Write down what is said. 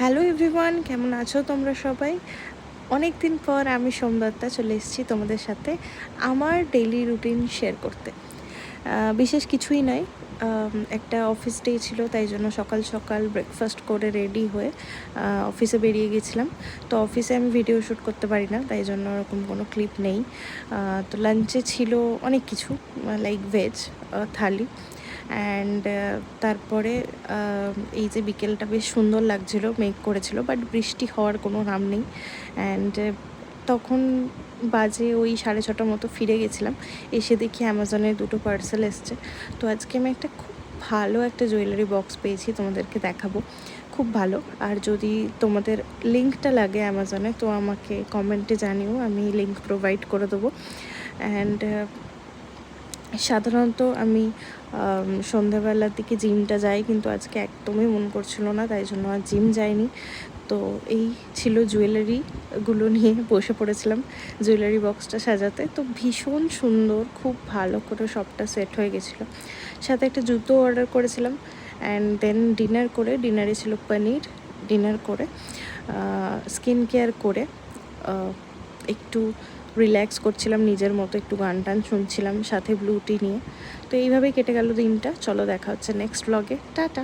Hello everyone, কেমন আছো তোমরা সবাই? অনেক দিন পর আমি সোমদত্তা চলে এসেছি তোমাদের সাথে আমার ডেইলি রুটিন শেয়ার করতে। বিশেষ কিছুই নয়, একটা অফিস ডে ছিল, তাই জন্য সকাল সকাল ব্রেকফাস্ট করে রেডি হয়ে অফিসে বেরিয়ে গেছিলাম। তো অফিসে আমি ভিডিও শ্যুট করতে পারি না, তাই জন্য ওরকম কোনো ক্লিপ নেই। তো লাঞ্চে ছিল অনেক কিছু, লাইক ভেজ থালি অ্যান্ড তারপরে এই যে বিকেলটা বেশ সুন্দর লাগছিল, মেঘ করেছিল, বাট বৃষ্টি হওয়ার কোনো নাম নেই। অ্যান্ড তখন বাজে ওই 6:30 মতো ফিরে গেছিলাম। এসে দেখি অ্যামাজনে 2টো পার্সেল এসছে। তো আজকে আমি একটা খুব ভালো একটা জুয়েলারি বক্স পেয়েছি, তোমাদেরকে দেখাবো। খুব ভালো। আর যদি তোমাদের লিঙ্কটা লাগে অ্যামাজনে, তো আমাকে কমেন্টে জানিও, আমি লিঙ্ক প্রোভাইড করে দেবো। অ্যান্ড সাধারণত আমি সন্ধ্যাবেলার দিকে জিমটা যাই, কিন্তু আজকে একদমই মন করছিল না, তাই জন্য আর জিম যাইনি। তো এই ছিল জুয়েলারিগুলো নিয়ে বসে পড়েছিলাম জুয়েলারি বক্সটা সাজাতে। তো ভীষণ সুন্দর, খুব ভালো করে সবটা সেট হয়ে গেছিলো। সাথে একটা জুতো অর্ডার করেছিলাম। অ্যান্ড দেন ডিনারে ছিল পনির। ডিনার করে স্কিন কেয়ার করে একটু রিল্যাক্স করছিলাম নিজের মতো, একটু গান টান শুনছিলাম সাথে ব্লু টি নিয়ে। তো এইভাবেই কেটে গেল দিনটা। চলো দেখা হচ্ছে নেক্সট ব্লগে। টাটা।